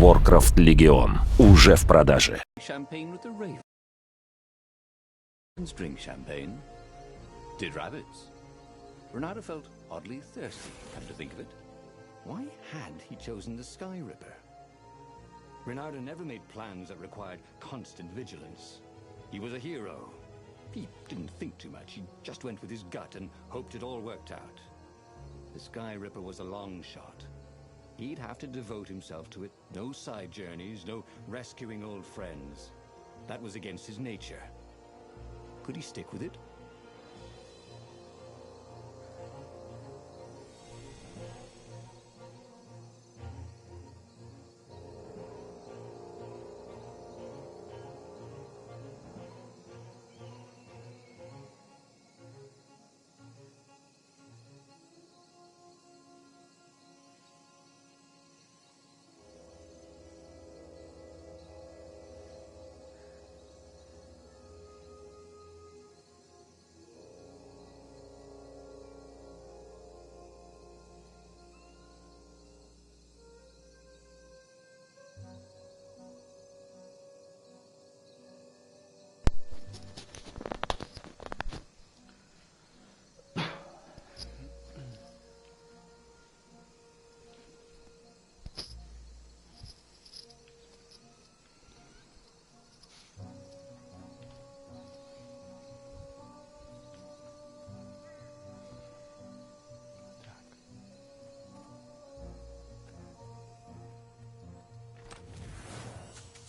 Warcraft Legion уже в продаже. Champagne with the ravens drink champagne. Did rabbits. Renato felt oddly thirsty, come to think of it. Why had he chosen the Sky Ripper? Renato never made plans that required constant vigilance. He was a hero. He didn't think too much. He just went with his gut and hoped it all worked out. The Sky Ripper was a long shot. He'd have to devote himself to it. No side journeys, no rescuing old friends. That was against his nature. Could he stick with it?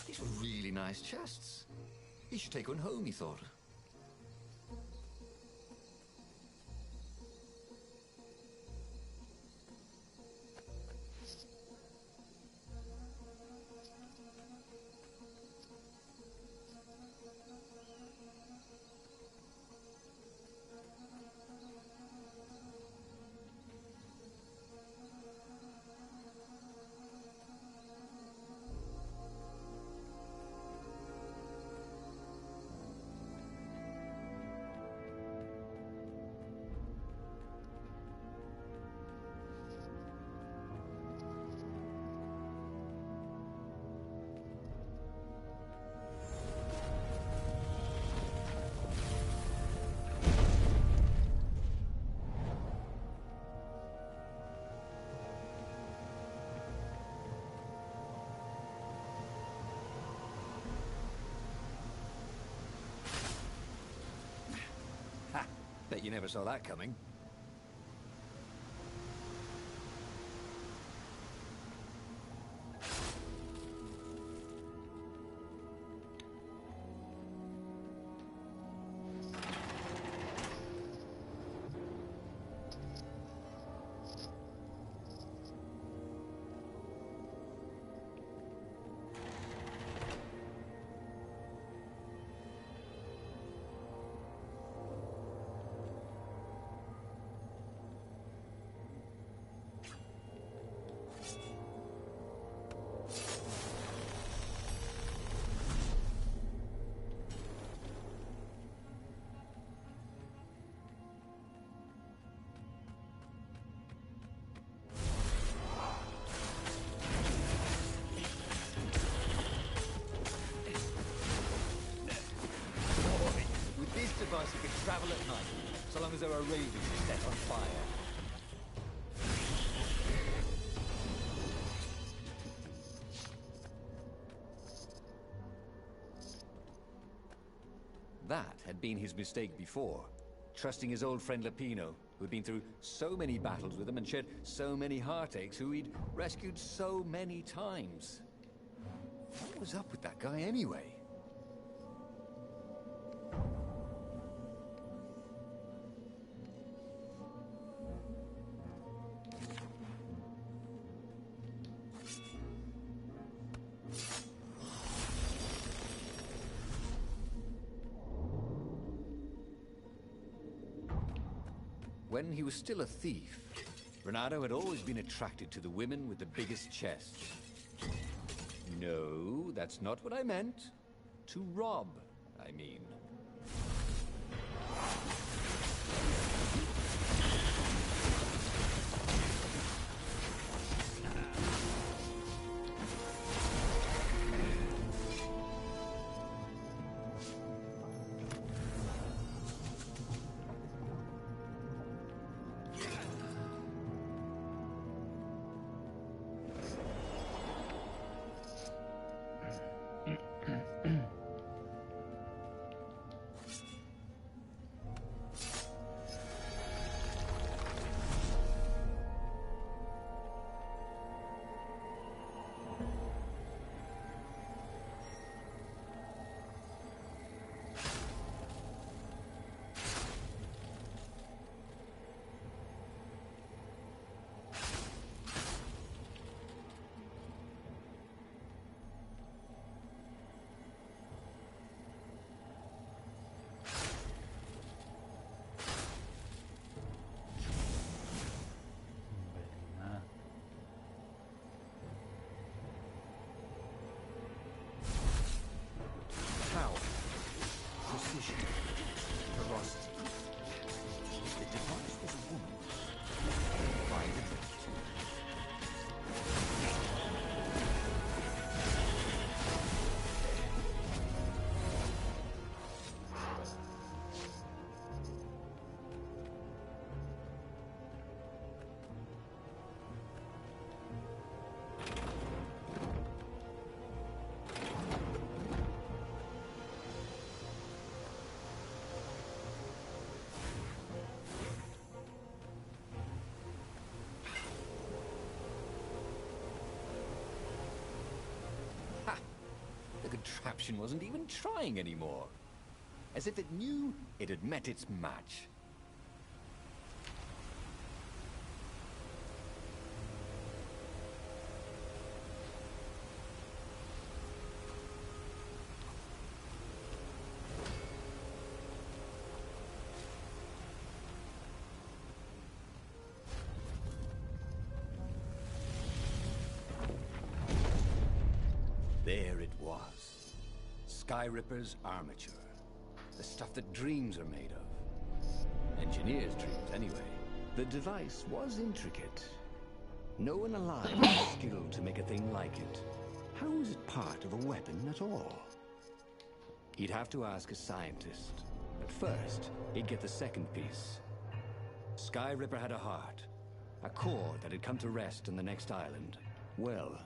These were really nice chests. He should take one home, he thought. Bet you never saw that coming. Device you could travel at night, so long as there are ravens set on fire. That had been his mistake before, trusting his old friend Lapino, who'd been through so many battles with him and shared so many heartaches, who he'd rescued so many times. What was up with that guy anyway? When he was still a thief, Renato had always been attracted to the women with the biggest chests. No, that's not what I meant. To rob, I mean. contraption wasn't even trying anymore. As if it knew it had met its match. There it was. Skyripper's armature. The stuff that dreams are made of. Engineers' dreams, anyway. The device was intricate. No one alive was skilled to make a thing like it. How was it part of a weapon at all? He'd have to ask a scientist. But first, he'd get the second piece. Skyripper had a heart. A core that had come to rest on the next island. Well,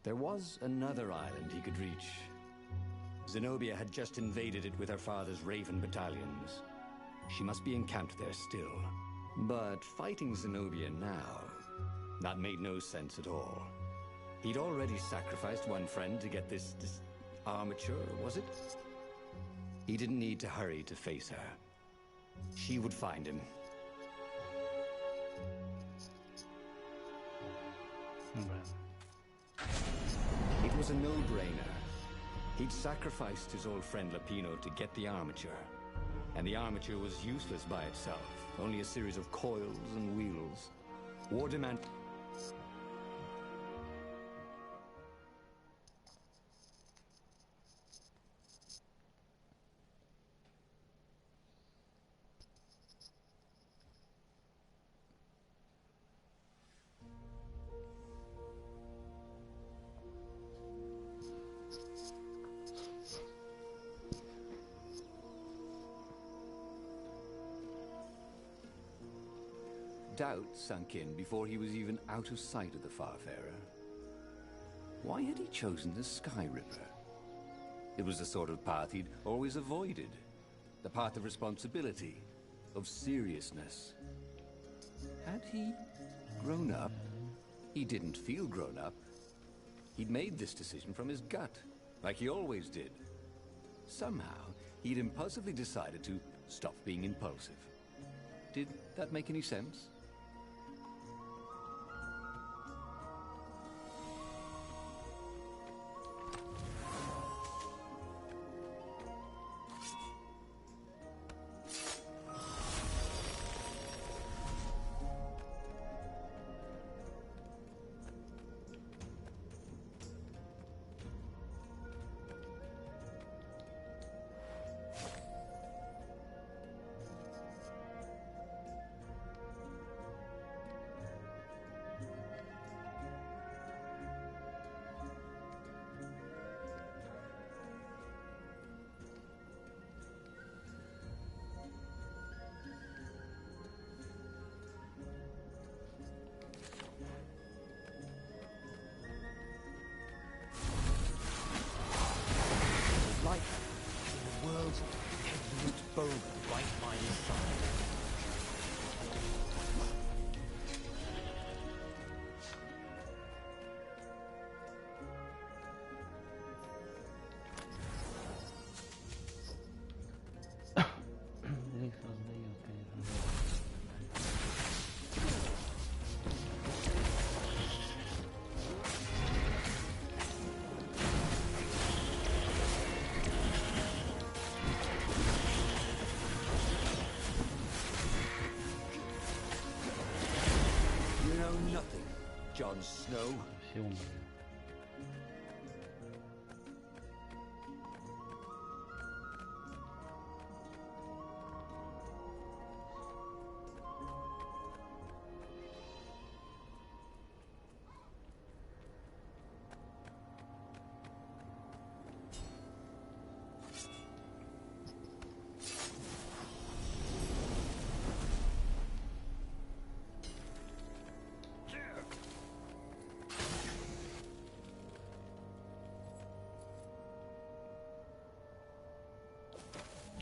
there was another island he could reach. Zenobia had just invaded it with her father's Raven battalions. She must be encamped there still. But fighting Zenobia now, that made no sense at all. He'd already sacrificed one friend to get this armature, was it? He didn't need to hurry to face her. She would find him. It was a no-brainer. He'd sacrificed his old friend Lapino to get the armature. And the armature was useless by itself, only a series of coils and wheels. War demand... Doubt sunk in before he was even out of sight of the Farfarer. Why had he chosen the Skyripper? It was the sort of path he'd always avoided. The path of responsibility, of seriousness. Had he grown up? He didn't feel grown up. He'd made this decision from his gut, like he always did. Somehow, he'd impulsively decided to stop being impulsive. Did that make any sense? Like the world's heaviest boulder right by his side. Nothing, Jon Snow.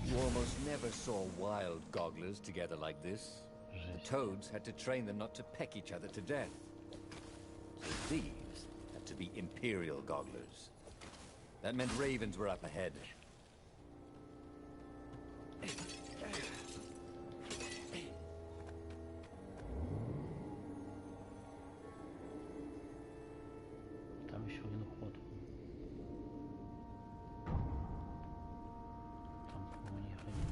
You almost never saw wild gogglers together like this. The toads had to train them not to peck each other to death. So these had to be Imperial gogglers. That meant ravens were up ahead. Там еще один ход. Там, по-моему, не ходить.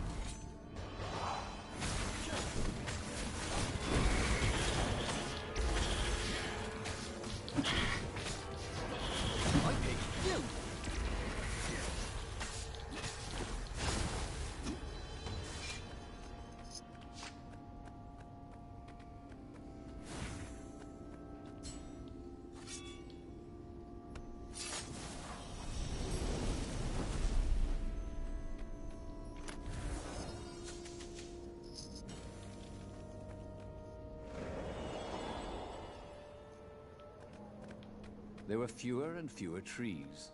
There were fewer and fewer trees.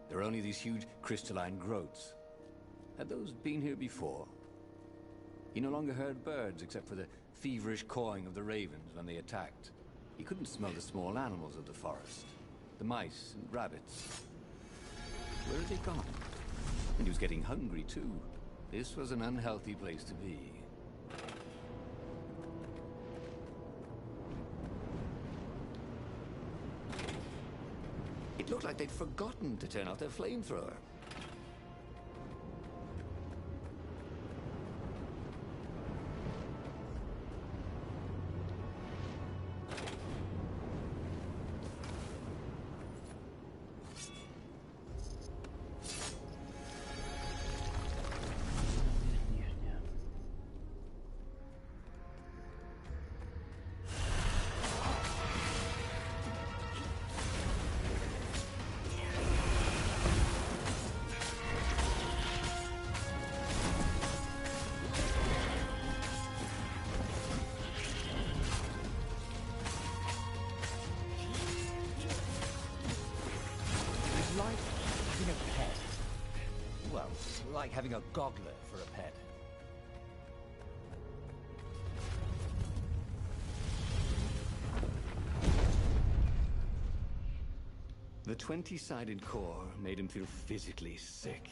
There were only these huge crystalline growths. Had those been here before? He no longer heard birds except for the feverish cawing of the ravens when they attacked. He couldn't smell the small animals of the forest. The mice and rabbits. Where had they gone? And he was getting hungry too. This was an unhealthy place to be. It looked like they'd forgotten to turn off their flamethrower. Like having a goggler for a pet. The 20-sided core made him feel physically sick.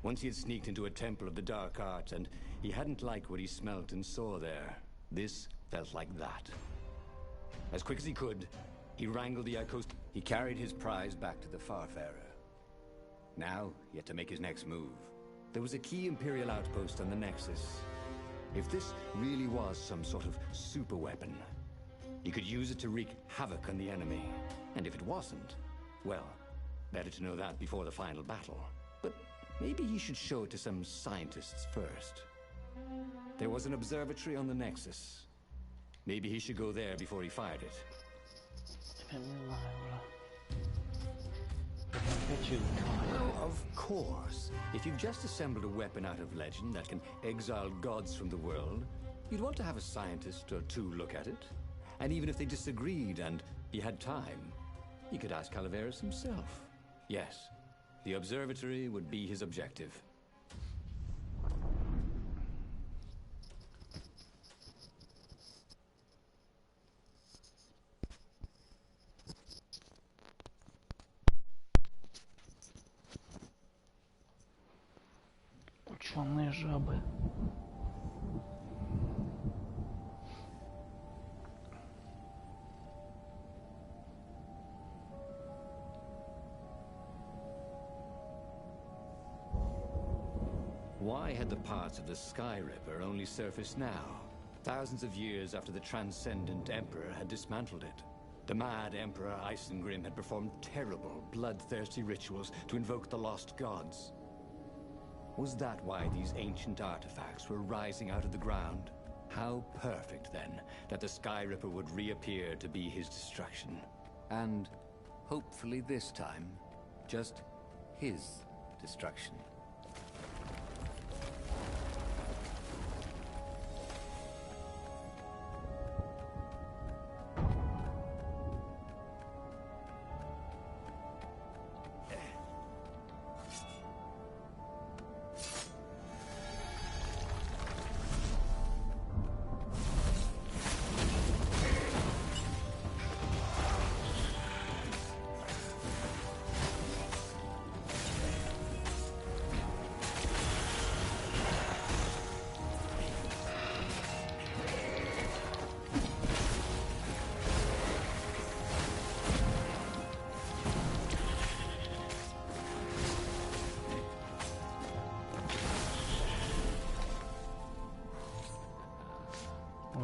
Once he had sneaked into a temple of the dark arts and he hadn't liked what he smelt and saw there. This felt like that. As quick as he could, he wrangled the Icos. He carried his prize back to the Farfarer. Now, he had to make his next move. There was a key Imperial outpost on the Nexus. If this really was some sort of super weapon, he could use it to wreak havoc on the enemy. And if it wasn't, well, better to know that before the final battle. But maybe he should show it to some scientists first. There was an observatory on the Nexus. Maybe he should go there before he fired it. Well, of course. If you've just assembled a weapon out of legend that can exile gods from the world, you'd want to have a scientist or two look at it. And even if they disagreed and he had time, he could ask Calaveras himself. Yes, the observatory would be his objective. Ученые жабы. Why had the parts of the Sky Ripper only surfaced now, thousands of years after the Transcendent Emperor had dismantled it? The mad Emperor Isengrim had performed terrible, bloodthirsty rituals to invoke the lost gods. Was that why these ancient artifacts were rising out of the ground? How perfect, then, that the Sky Ripper would reappear to be his destruction. And, hopefully this time, just his destruction.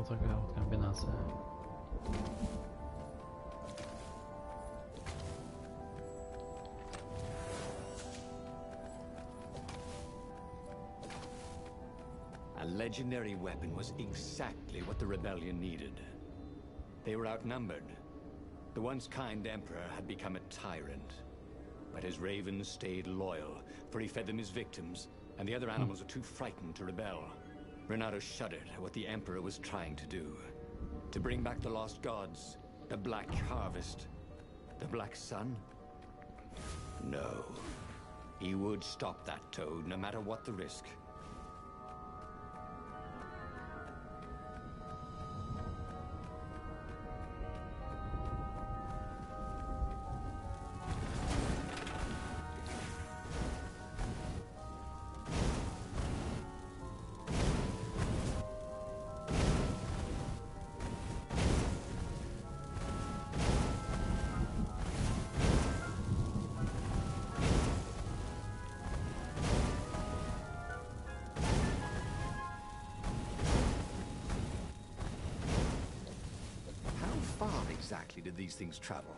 Вот такая вот комбинация. A legendary weapon was exactly what the rebellion needed. They were outnumbered. The once kind emperor had become a tyrant. But his ravens stayed loyal, for he fed them his victims, and the other animals were too frightened to rebel. Renato shuddered at what the emperor was trying to do. To bring back the lost gods, the Black Harvest, the Black Sun? No. He would stop that toad, no matter what the risk. Exactly did these things travel?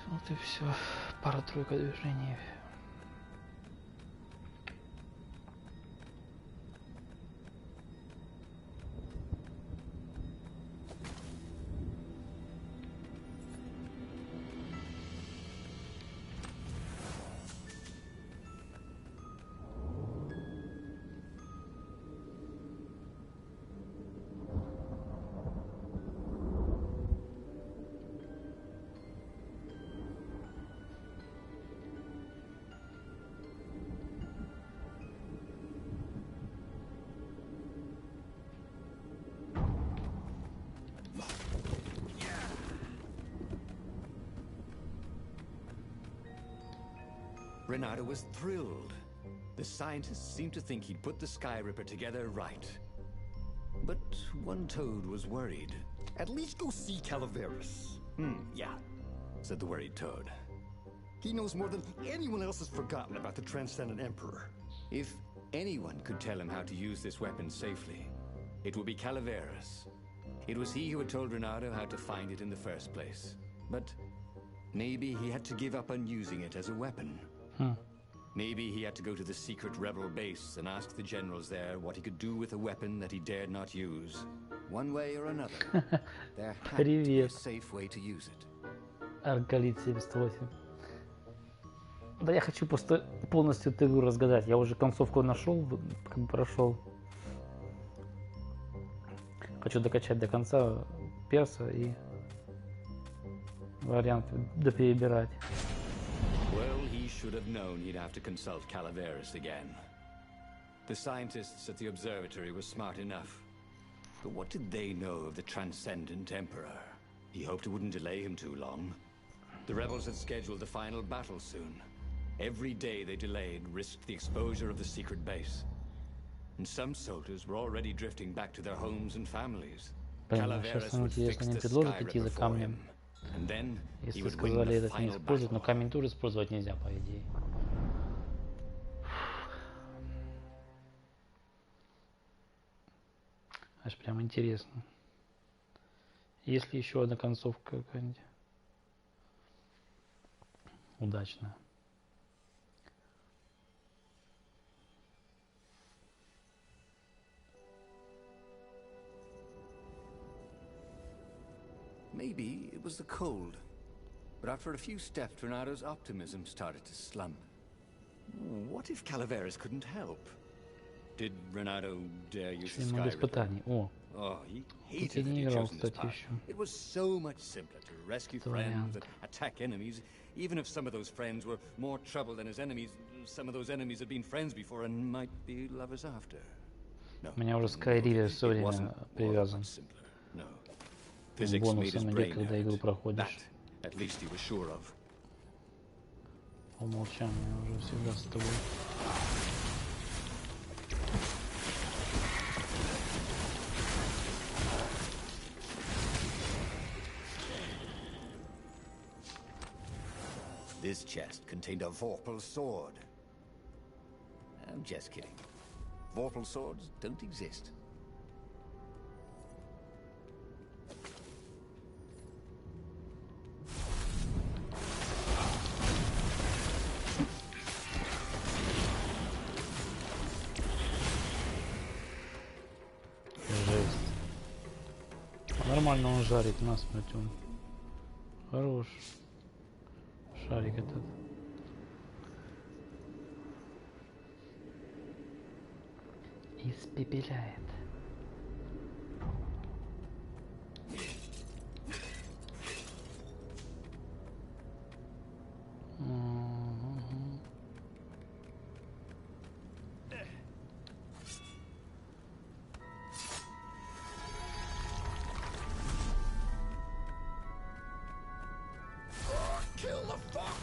Вот и все. Пара-тройка движений. Renato was thrilled. The scientists seemed to think he'd put the Sky Ripper together right. But one toad was worried. At least go see Calaveras. Yeah, said the worried toad. He knows more than anyone else has forgotten about the Transcendent Emperor. If anyone could tell him how to use this weapon safely, it would be Calaveras. It was he who had told Renato how to find it in the first place. But maybe he had to give up on using it as a weapon. Maybe he had to go to the secret rebel base and ask the generals there what he could do with a weapon that he dared not use. One way or another, there had to be a safe way to use it. Аркалит 78. Да я хочу просто полностью эту игру разгадать. Я уже концовку нашел, как бы прошел. Хочу докачать до конца перса и варианты доперебирать. Well, he should have known he'd have to consult Calaveras again. The scientists at the observatory were smart enough. But what did they know of the Transcendent Emperor? He hoped it wouldn't delay him too long. The rebels had scheduled the final battle soon. Every day they delayed risked the exposure of the secret base. And some soldiers were already drifting back to their homes and families. Calaveras would fix the Sky Ripper for him. And then he Если would win сказали the этот не final использовать, но battle. камень тоже использовать нельзя, по идее. Аж прям интересно. Есть ли еще одна концовка какая-нибудь удачная? Maybe it was the cold. But after a few steps, Renato's optimism started to slump. What if Calaveras couldn't help? Did Renato dare use the Еще Sky много Ripper? испытаний. О, Oh, he я hated that не he'd играл, chosen this кстати, path. еще. It was so much simpler to rescue Это friends вариант. and attack enemies. Even if some of those friends were more trouble than his enemies, some of those enemies had been friends before and might be lovers after. No, У меня уже no, Skyriver it все время wasn't привязан. much simpler. No. Physics made his Бонусом идет, brain когда hurt. игру проходишь. That, at least he was sure of. по умолчанию уже всегда с тобой. This chest contained a Vorpal sword. I'm just kidding. Vorpal swords don't exist. Жесть. Нормально он жарит насмерть он. Хорош. Шарик этот. Испепеляет. Kill the fox!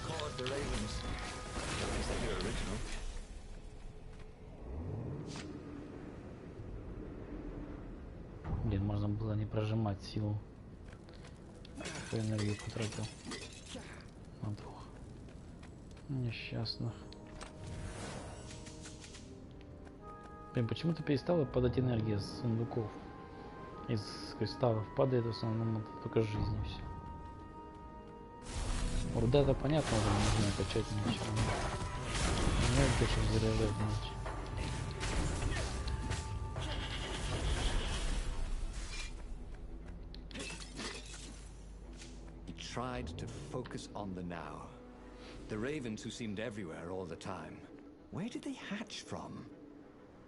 Call it the ravens. At least they're original. Блин, можно было не прожимать силу. Какую энергию потратил. На двух несчастных. Блин, почему-то перестала падать энергия с сундуков. Из кристаллов падает в основном только жизни все. Руда это понятно, уже не нужно качать ничего. Энергию сейчас заряжать иначе. Tried to focus on the now. The ravens who seemed everywhere all the time. Where did they hatch from?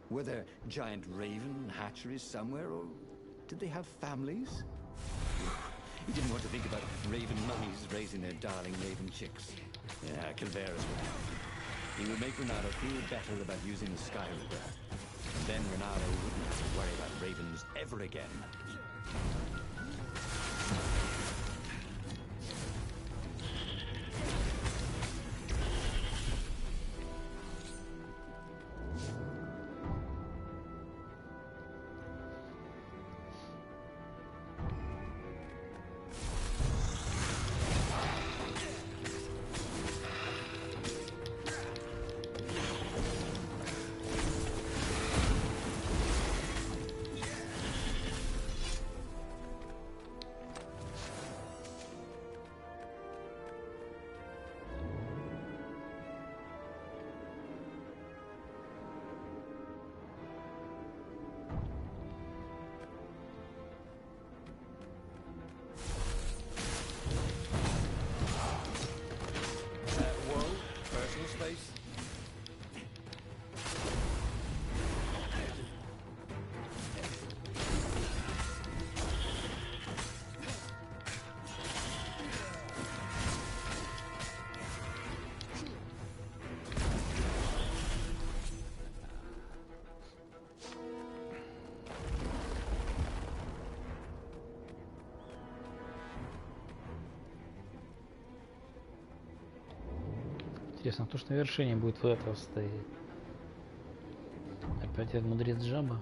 Were there giant raven hatcheries somewhere, or did they have families? He didn't want to think about raven mummies raising their darling raven chicks. Yeah, Calveras would help. He would make Renato feel better about using the Sky Ripper. Then Renato wouldn't have to worry about ravens ever again. Интересно, кто ж на вершине будет в этого стоять? Опять этот мудрец жаба?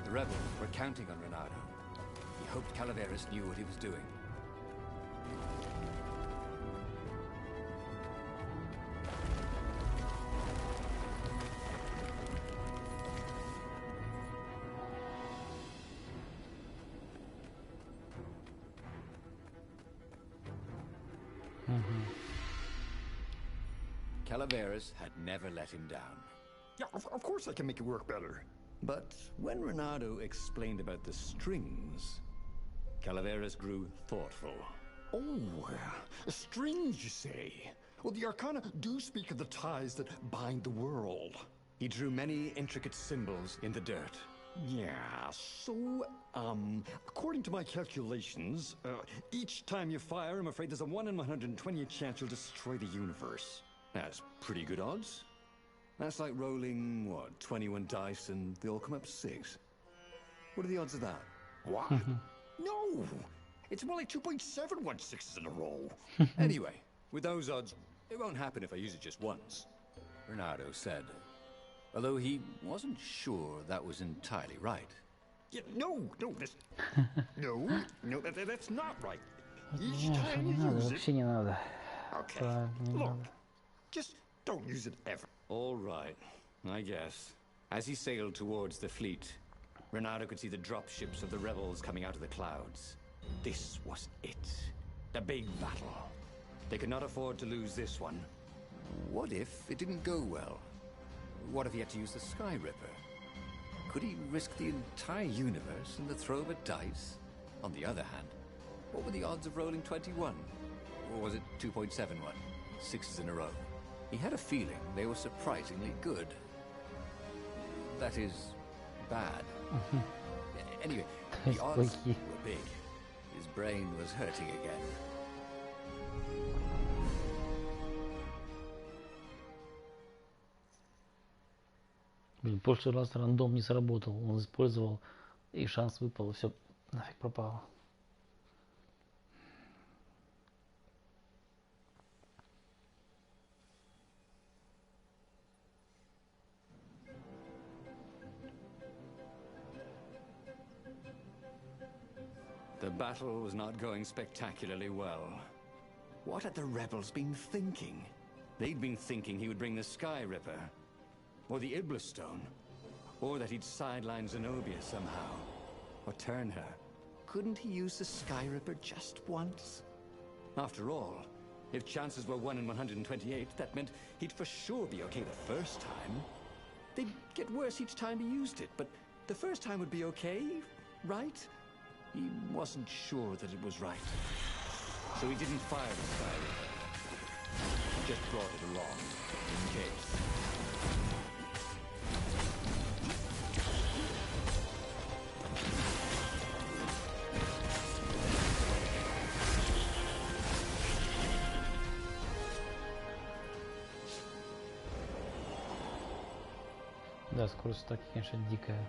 The rebels were counting on Renato. He hoped Calaveras knew what he was doing. Calaveras had never let him down. Yeah, of course I can make it work better. But when Renato explained about the strings, Calaveras grew thoughtful. Oh, strange, you say? Well, the Arcana do speak of the ties that bind the world. He drew many intricate symbols in the dirt. Yeah, so, according to my calculations, each time you fire, I'm afraid there's a 1 in 128 chance you'll destroy the universe. That's pretty good odds. That's like rolling, what, 21 dice and they all come up 6. What are the odds of that? What? No! It's more like 2.71 sixes in a row. Anyway, with those odds, it won't happen if I use it just once, Bernardo said. Although he wasn't sure that was entirely right. Yeah, no, that's... that's not right. Each Нет, time не you надо, use it... вообще не надо. Okay, Правильно, не look, надо. just don't use it ever. All right, I guess. As he sailed towards the fleet, Bernardo could see the dropships of the rebels coming out of the clouds. This was it. The big battle. They could not afford to lose this one. What if it didn't go well? What if he had to use the Sky Ripper? Could he risk the entire universe in the throw of a dice? On the other hand, what were the odds of rolling 21? Or was it 2.71? 6s in a row. He had a feeling they were surprisingly good. That is, bad. Anyway, the odds were big. His brain was hurting again. Блин, в прошлый раз рандом не сработал. Он использовал, и шанс выпал, и все нафиг пропало. The battle was not going spectacularly well. What had the rebels been thinking? They'd been thinking he would bring the Sky Ripper, or the Iblis Stone, or that he'd sideline Zenobia somehow, or turn her. Couldn't he use the Sky Ripper just once? After all, if chances were 1 in 128, that meant he'd for sure be okay the first time. They'd get worse each time he used it, but the first time would be okay, right? He wasn't sure that it was right. So he didn't fire the Sky Ripper. He just brought it along, in case. Да, скорость атаки, конечно, дикая.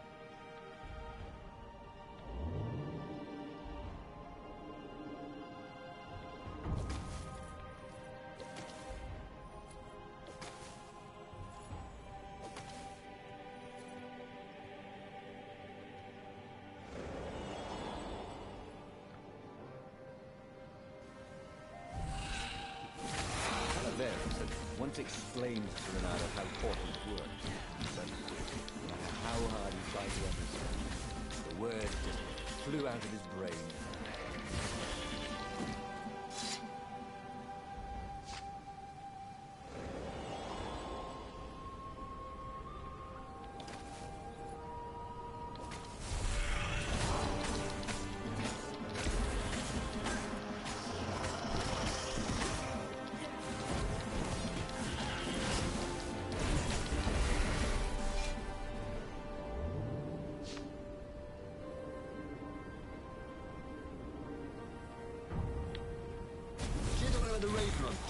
Once explained to Renato how portals worked, but no matter how hard he tried to understand, the word just flew out of his brain.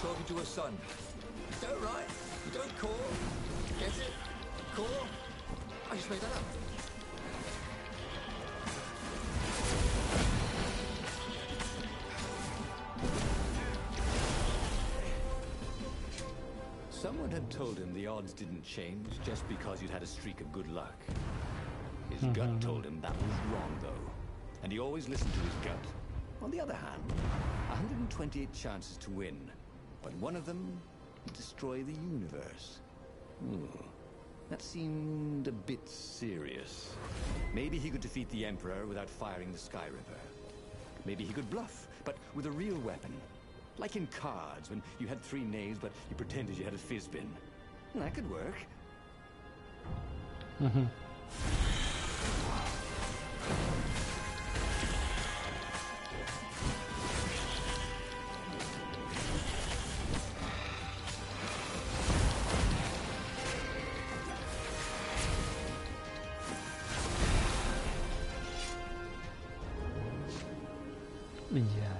Talking to her son. Is that right? You don't call? Get it? Call? I just made that up. Someone had told him the odds didn't change just because you'd had a streak of good luck. His gut told him that was wrong, though. And he always listened to his gut. On the other hand, 128 chances to win. But one of them would destroy the universe. That seemed a bit serious. Maybe he could defeat the Emperor without firing the Sky Ripper. Maybe he could bluff, but with a real weapon. Like in cards, when you had 3 knaves, but you pretended you had a fizbin. That could work. Идеально.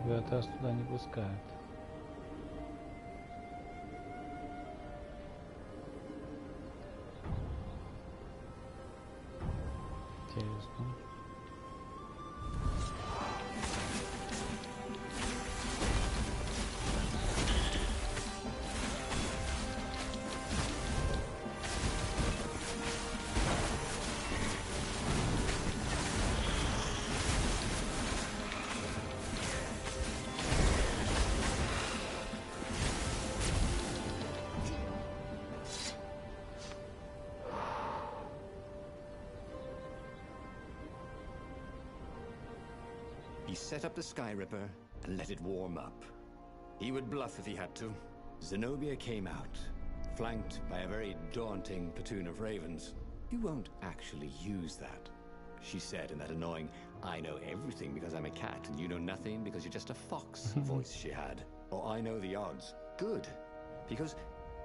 Ага, тогда. Нас туда не пускают. Интересно. He set up the Sky Ripper and let it warm up. He would bluff if he had to. Zenobia came out, flanked by a very daunting platoon of ravens. You won't actually use that, she said in that annoying, I know everything because I'm a cat and you know nothing because you're just a fox voice she had. Or I know the odds. Good, because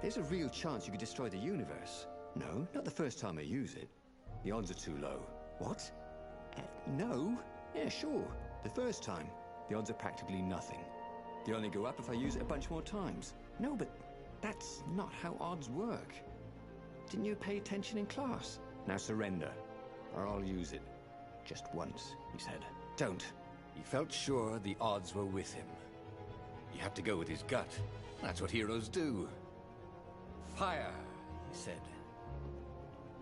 there's a real chance you could destroy the universe. No, not the first time I use it. The odds are too low. What? No? Yeah, sure. The first time, the odds are practically nothing. They only go up if I use it a bunch more times. No, but that's not how odds work. Didn't you pay attention in class? Now surrender, or I'll use it. Just once, he said. Don't. He felt sure the odds were with him. He had to go with his gut. That's what heroes do. Fire, he said.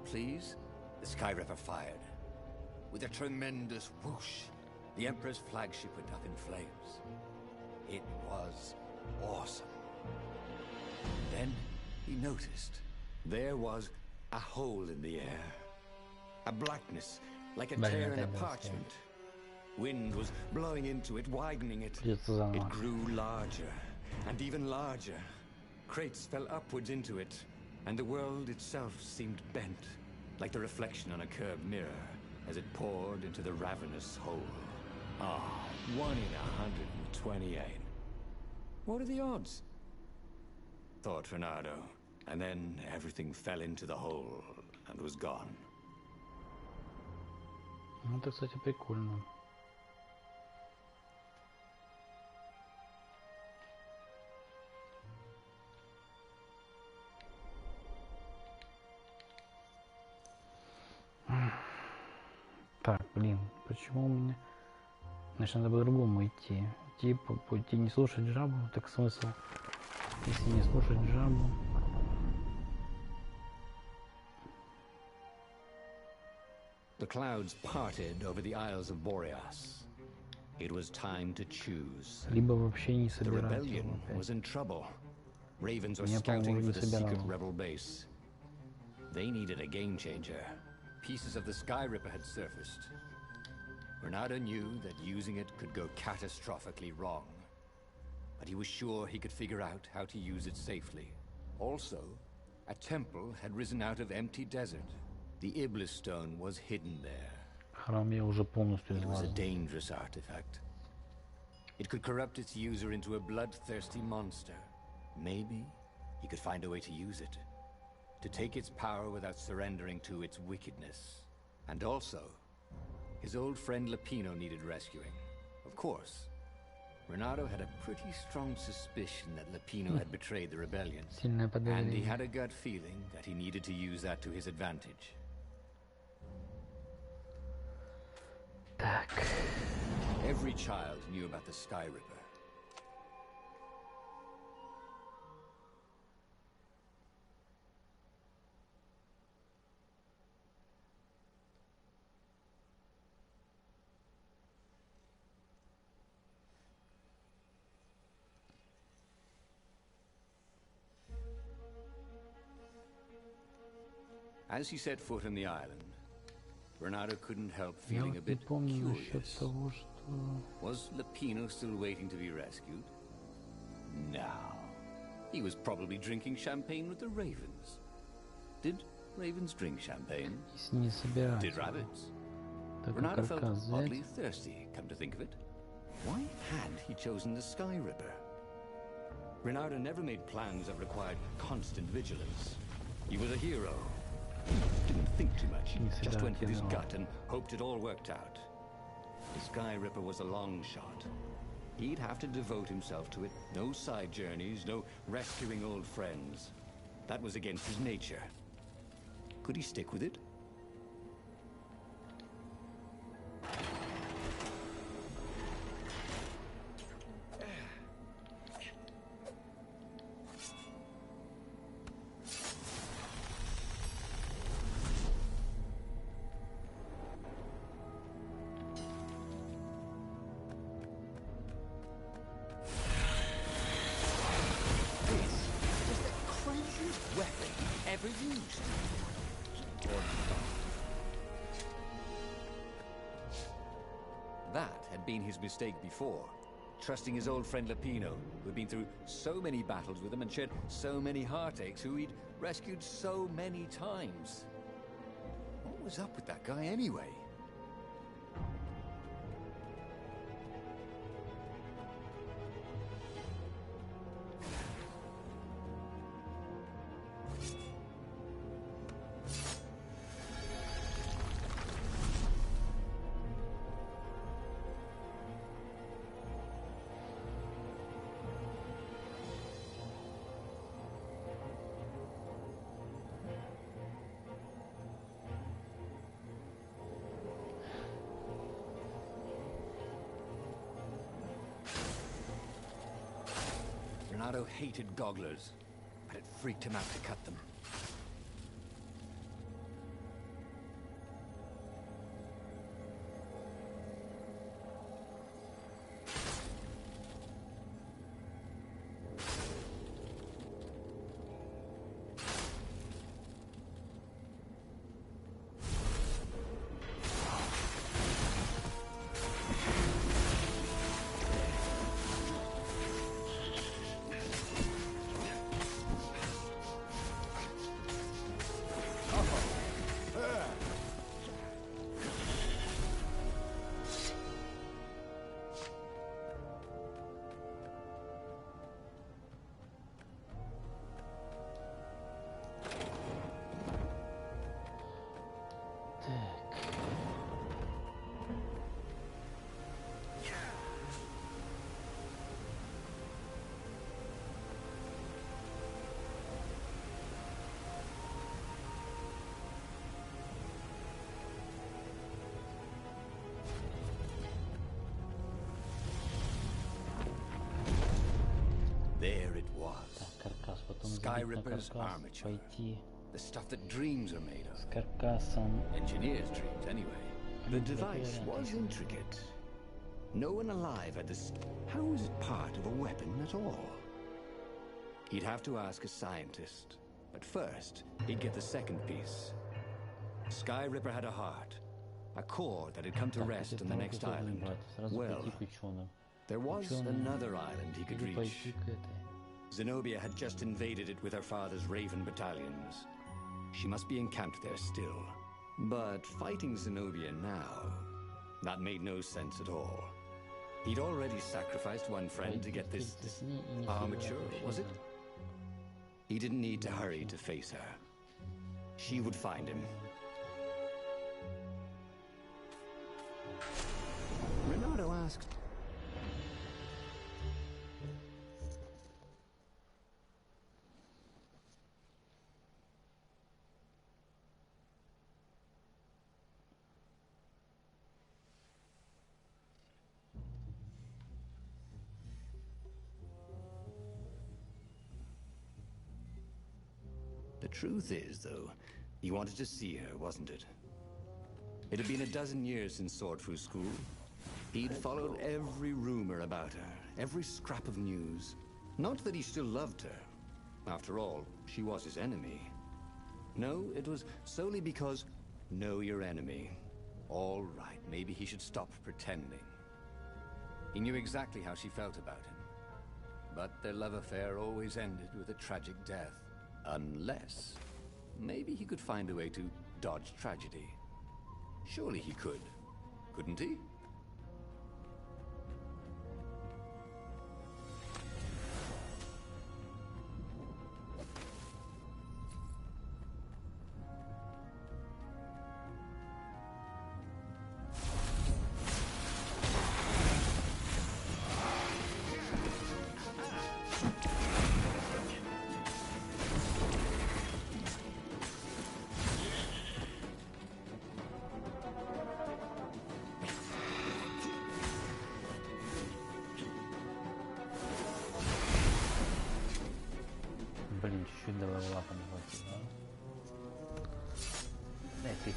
Please? The Sky Ripper fired. With a tremendous whoosh, the Emperor's flagship went up in flames. It was awesome. Then he noticed there was a hole in the air. A blackness, like a tear in a parchment. Wind was blowing into it, widening it. It grew larger, and even larger. Crates fell upwards into it, and the world itself seemed bent, like the reflection on a curved mirror, as it poured into the ravenous hole. Ah, 1 in 128. What are the odds? Thought Renato, and then everything fell into the hole and was gone. Ну, это, кстати, прикольно. Так, блин, почему у меня... Значит, надо по-другому идти. Идти по пути не слушать жабу, так смысл. Если не слушать жабу... The clouds parted over the Isles of Boreas. It was time to choose. Либо вообще не The собираться. rebellion was in trouble. Ravens were scouting for the secret rebel base. They needed a game changer. Pieces of the Sky Ripper had surfaced. Renato knew that using it could go catastrophically wrong. But he was sure he could figure out how to use it safely. Also, a temple had risen out of empty desert. The Iblis stone was hidden there. Храм я уже полностью It was a излазил. dangerous artifact. It could corrupt its user into a bloodthirsty monster. Maybe he could find a way to use it. To take its power without surrendering to its wickedness. And also, his old friend Lapino needed rescuing. Of course, Renato had a pretty strong suspicion that Lapino had betrayed the rebellion. Сильное And he подозрение. had a gut feeling that he needed to use that to his advantage. Так. Every child knew about the Sky Ripper. As he set foot on the island, Renato couldn't help Я feeling a вот не bit помню насчет curious. того, что... Was Lapino still waiting to be rescued? No. He was probably drinking champagne with the ravens. Did ravens drink champagne? Если не собирать Did rabbits? такой Renata felt каркас oddly взять, thirsty, come to think of it. Why had he chosen the Sky Ripper? Renata never made plans that required constant vigilance. He was a hero. Didn't think too much. Не Just went with his собирать gut and hoped it all worked out. The Sky Ripper was a long shot. He'd have to devote himself to it. No side journeys, no rescuing old friends. That was against his nature. Could he stick with it? Ever used? That had been his mistake before. Trusting his old friend Lapino, who had been through so many battles with him and shed so many heartaches, who he'd rescued so many times. What was up with that guy anyway? Renato hated gogglers, but it freaked him out to cut them. There it was. каркас, потом Sky забить на Ripper's каркас, armature. пойти The stuff that dreams are made с of. каркасом. Engineers' dreams, anyway. The device was intricate. No one alive had this. How was it part of a weapon at all? He'd have to ask a scientist. But first, he'd get the second piece. Sky Ripper had a heart. A core that had come to Так, rest если on the второй next кусок не island. брать, сразу Well, пойти к ученым. there was Ученым another island he could или reach. пойти к этой. Zenobia had just invaded it with her father's Raven battalions. She must be encamped there still. But fighting Zenobia now, that made no sense at all. He'd already sacrificed one friend to get this armature, was it? He didn't need to hurry to face her. She would find him. Renato asked, the truth is, though, he wanted to see her, wasn't it? It had been a dozen years since Swordfu School. He'd followed every rumor about her, every scrap of news. Not that he still loved her. After all, she was his enemy. No, it was solely because, know your enemy. All right, maybe he should stop pretending. He knew exactly how she felt about him. But their love affair always ended with a tragic death. Unless, maybe he could find a way to dodge tragedy. Surely he could, couldn't he? Блин, чуть-чуть до левелапа не хватило. Эпик.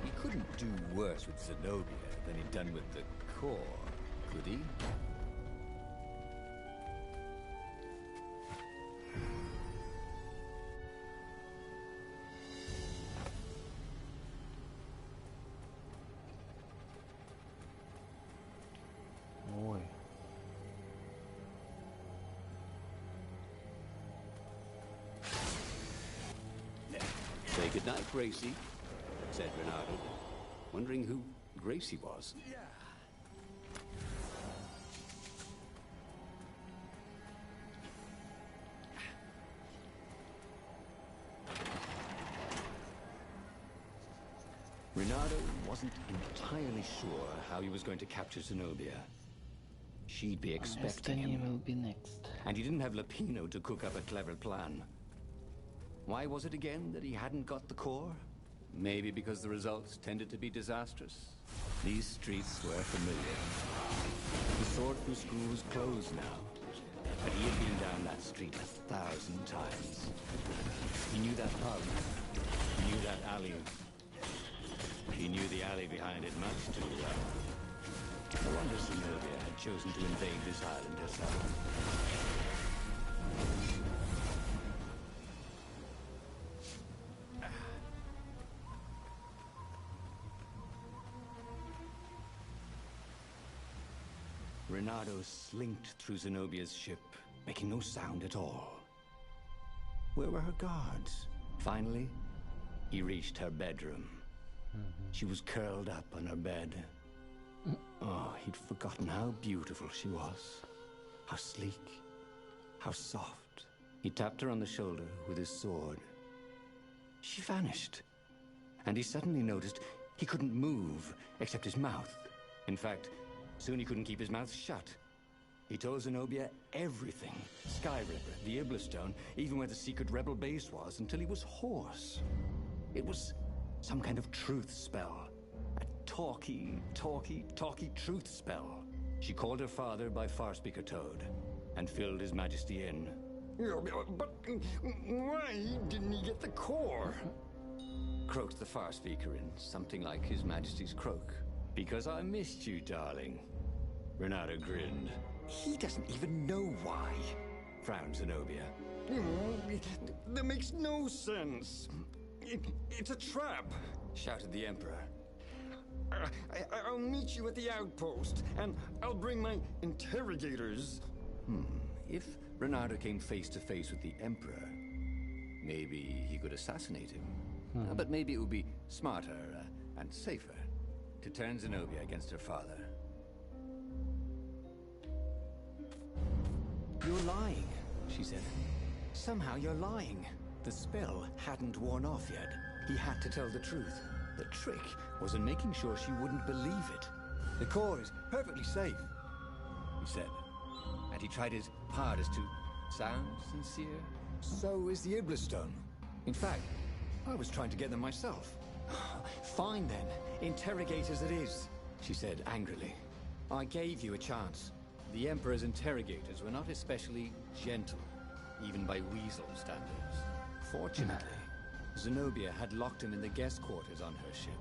He couldn't do worse with Zenobia than he'd done with the core, could he? Ой. Say goodnight, Gracie, said Renato, wondering who Gracie was. Renato wasn't entirely sure how he was going to capture Zenobia. She'd be expecting Destiny him, will be next. and he didn't have Lapino to cook up a clever plan. Why was it again that he hadn't got the core? Maybe because the results tended to be disastrous. These streets were familiar. The swordfish school was closed now, but he had been down that street 1,000 times. He knew that pub. He knew that alley. He knew the alley behind it much too well. No wonder Zenobia had chosen to invade this island herself. Renato slinked through Zenobia's ship, making no sound at all. Where were her guards? Finally, he reached her bedroom. She was curled up on her bed. Oh, he'd forgotten how beautiful she was. How sleek. How soft. He tapped her on the shoulder with his sword. She vanished. And he suddenly noticed he couldn't move except his mouth. In fact, soon he couldn't keep his mouth shut. He told Zenobia everything. Skyripper, the Iblistone, even where the secret rebel base was, until he was hoarse. It was some kind of truth spell. A talky truth spell. She called her father by Farspeaker Toad and filled His Majesty in. But why didn't he get the core? Croaked the Farspeaker in something like His Majesty's croak. Because I missed you, darling. Renato grinned. He doesn't even know why. Frowned Zenobia. That makes no sense. It's a trap. Shouted the Emperor. I'll meet you at the outpost, and I'll bring my interrogators. If Renato came face to face with the Emperor, maybe he could assassinate him. But maybe it would be smarter and safer to turn Zenobia against her father. You're lying, she said. Somehow you're lying. The spell hadn't worn off yet. He had to tell the truth. The trick was in making sure she wouldn't believe it. The core is perfectly safe, he said. And he tried his hardest to sound sincere. So is the Iblistone. In fact, I was trying to get them myself. Fine then, interrogators it is, she said angrily. I gave you a chance. The Emperor's interrogators were not especially gentle, even by Weasel standards. Fortunately, Zenobia had locked him in the guest quarters on her ship,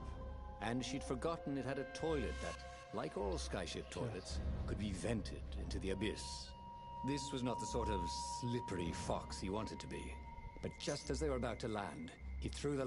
And she'd forgotten it had a toilet that, like all skyship toilets, could be vented into the abyss. This was not the sort of slippery fox he wanted to be. But just as they were about to land, he threw the